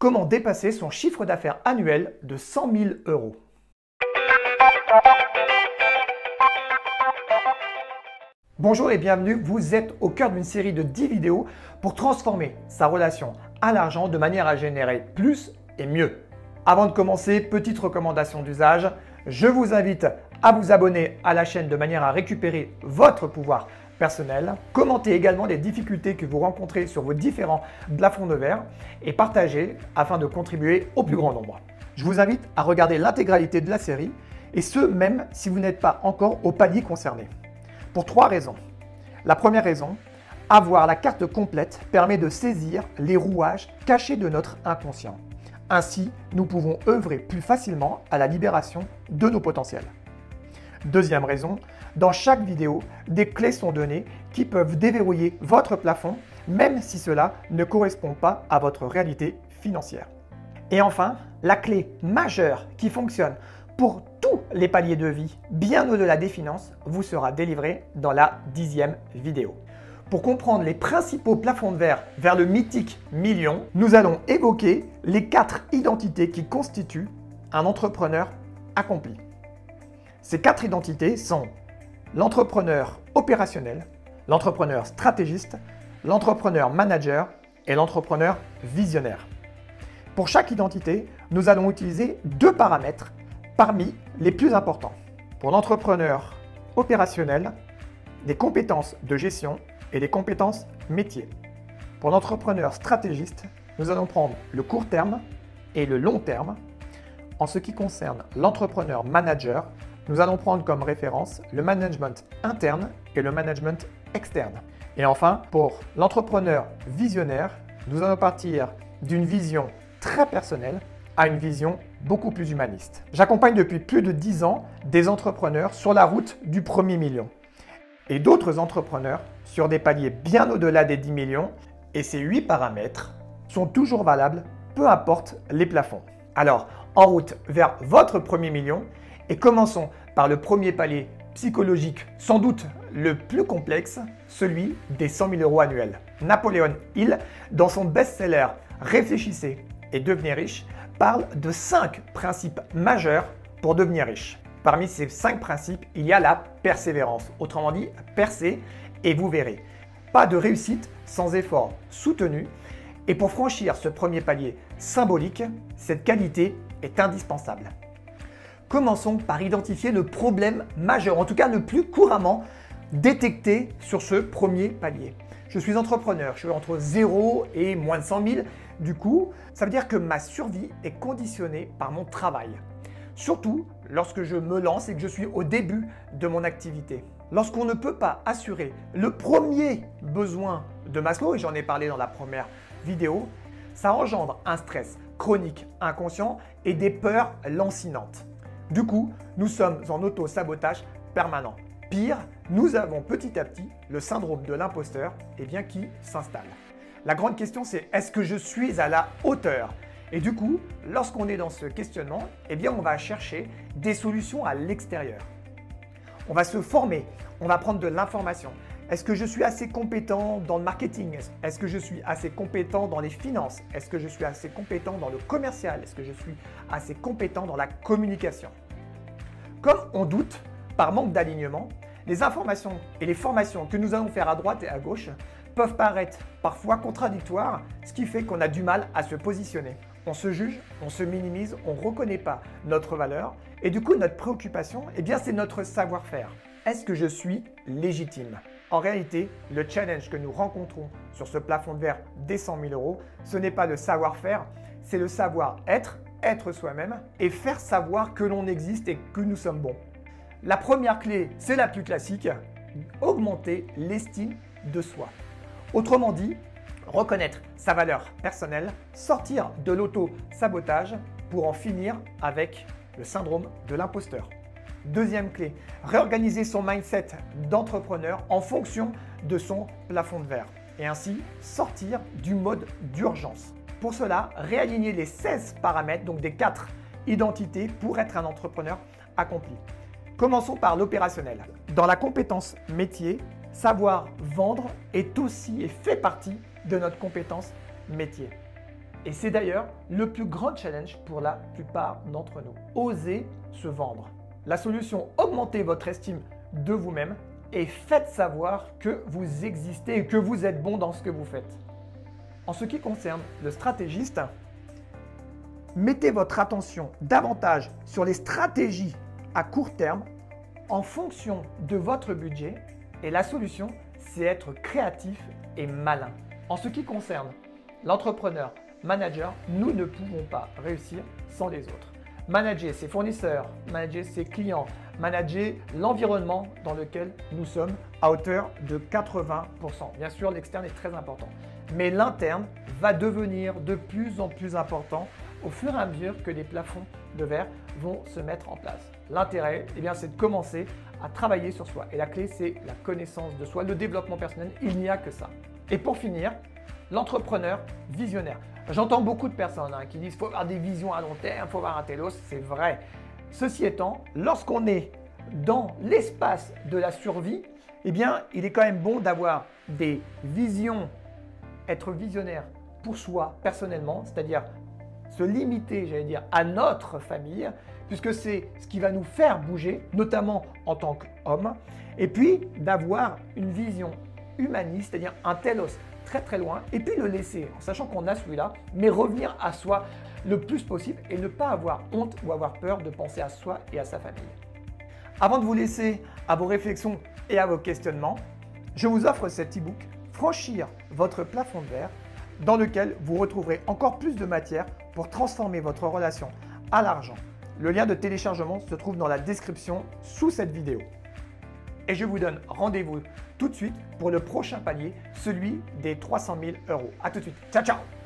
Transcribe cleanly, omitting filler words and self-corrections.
Comment dépasser son chiffre d'affaires annuel de 100 000 euros? Bonjour et bienvenue, vous êtes au cœur d'une série de 10 vidéos pour transformer sa relation à l'argent de manière à générer plus et mieux. Avant de commencer, petite recommandation d'usage, je vous invite à vous abonner à la chaîne de manière à récupérer votre pouvoir personnel. Commentez également les difficultés que vous rencontrez sur vos différents plafonds de verre et partagez afin de contribuer au plus grand nombre. Je vous invite à regarder l'intégralité de la série et ce même si vous n'êtes pas encore au palier concerné. Pour 3 raisons. La première raison, avoir la carte complète permet de saisir les rouages cachés de notre inconscient. Ainsi, nous pouvons œuvrer plus facilement à la libération de nos potentiels. Deuxième raison, dans chaque vidéo, des clés sont données qui peuvent déverrouiller votre plafond, même si cela ne correspond pas à votre réalité financière. Et enfin, la clé majeure qui fonctionne pour tous les paliers de vie, bien au-delà des finances, vous sera délivrée dans la 10e vidéo. Pour comprendre les principaux plafonds de verre vers le mythique million, nous allons évoquer les 4 identités qui constituent un entrepreneur accompli. Ces 4 identités sont l'entrepreneur opérationnel, l'entrepreneur stratégiste, l'entrepreneur manager et l'entrepreneur visionnaire. Pour chaque identité, nous allons utiliser 2 paramètres parmi les plus importants. Pour l'entrepreneur opérationnel, des compétences de gestion et des compétences métiers. Pour l'entrepreneur stratégiste, nous allons prendre le court terme et le long terme. En ce qui concerne l'entrepreneur manager, nous allons prendre comme référence le management interne et le management externe. Et enfin, pour l'entrepreneur visionnaire, nous allons partir d'une vision très personnelle à une vision beaucoup plus humaniste. J'accompagne depuis plus de 10 ans des entrepreneurs sur la route du premier million et d'autres entrepreneurs sur des paliers bien au-delà des 10 millions et ces 8 paramètres sont toujours valables, peu importe les plafonds. Alors, en route vers votre premier million et commençons par le premier palier psychologique, sans doute le plus complexe, celui des 100 000 euros annuels. Napoléon Hill, dans son best-seller Réfléchissez et devenez riche, parle de 5 principes majeurs pour devenir riche. Parmi ces 5 principes, il y a la persévérance. Autrement dit, percez et vous verrez. Pas de réussite sans effort soutenu. Et pour franchir ce premier palier symbolique, cette qualité est indispensable. Commençons par identifier le problème majeur, en tout cas le plus couramment détecté sur ce premier palier. Je suis entrepreneur, je suis entre 0 et moins de 100 000. Du coup, ça veut dire que ma survie est conditionnée par mon travail. Surtout lorsque je me lance et que je suis au début de mon activité. Lorsqu'on ne peut pas assurer le premier besoin de Maslow, et j'en ai parlé dans la première vidéo, ça engendre un stress chronique inconscient et des peurs lancinantes. Du coup, nous sommes en auto-sabotage permanent. Pire, nous avons petit à petit le syndrome de l'imposteur qui s'installe. La grande question c'est est-ce que je suis à la hauteur? Et du coup, lorsqu'on est dans ce questionnement, on va chercher des solutions à l'extérieur. On va se former, on va prendre de l'information. Est-ce que je suis assez compétent dans le marketing? Est-ce que je suis assez compétent dans les finances? Est-ce que je suis assez compétent dans le commercial? Est-ce que je suis assez compétent dans la communication? Comme on doute, par manque d'alignement, les informations et les formations que nous allons faire à droite et à gauche peuvent paraître parfois contradictoires, ce qui fait qu'on a du mal à se positionner. On se juge, on se minimise, on ne reconnaît pas notre valeur et du coup notre préoccupation, c'est notre savoir-faire. Est-ce que je suis légitime? En réalité, le challenge que nous rencontrons sur ce plafond de verre des 100 000 euros, ce n'est pas le savoir-faire, c'est le savoir-être, être soi-même et faire savoir que l'on existe et que nous sommes bons. La première clé, c'est la plus classique, augmenter l'estime de soi. Autrement dit, reconnaître sa valeur personnelle, sortir de l'auto-sabotage pour en finir avec le syndrome de l'imposteur. Deuxième clé, réorganiser son mindset d'entrepreneur en fonction de son plafond de verre et ainsi sortir du mode d'urgence. Pour cela, réaligner les 16 paramètres, donc des 4 identités pour être un entrepreneur accompli. Commençons par l'opérationnel. Dans la compétence métier, savoir vendre est aussi et fait partie de notre compétence métier. Et c'est d'ailleurs le plus grand challenge pour la plupart d'entre nous. Osez se vendre. La solution, augmentez votre estime de vous-même et faites savoir que vous existez et que vous êtes bon dans ce que vous faites. En ce qui concerne le stratégiste, mettez votre attention davantage sur les stratégies à court terme en fonction de votre budget et la solution, c'est être créatif et malin. En ce qui concerne l'entrepreneur, manager, nous ne pouvons pas réussir sans les autres. Manager ses fournisseurs, manager ses clients, manager l'environnement dans lequel nous sommes à hauteur de 80%. Bien sûr, l'externe est très important, mais l'interne va devenir de plus en plus important au fur et à mesure que les plafonds de verre vont se mettre en place. L'intérêt, c'est de commencer à travailler sur soi. Et la clé, c'est la connaissance de soi, le développement personnel. Il n'y a que ça. Et pour finir, l'entrepreneur visionnaire. J'entends beaucoup de personnes qui disent qu'il faut avoir des visions à long terme, il faut avoir un télos. C'est vrai. Ceci étant, lorsqu'on est dans l'espace de la survie, il est quand même bon d'avoir des visions, être visionnaire pour soi personnellement, c'est-à-dire se limiter, à notre famille, puisque c'est ce qui va nous faire bouger, notamment en tant qu'homme, et puis d'avoir une vision humaniste, c'est-à-dire un télos très très loin, et puis le laisser, en sachant qu'on a celui-là, mais revenir à soi le plus possible et ne pas avoir honte ou avoir peur de penser à soi et à sa famille. Avant de vous laisser à vos réflexions et à vos questionnements, je vous offre cet e-book « Franchir votre plafond de verre » dans lequel vous retrouverez encore plus de matière pour transformer votre relation à l'argent. Le lien de téléchargement se trouve dans la description sous cette vidéo. Et je vous donne rendez-vous tout de suite pour le prochain palier, celui des 300 000 €. À tout de suite. Ciao, ciao!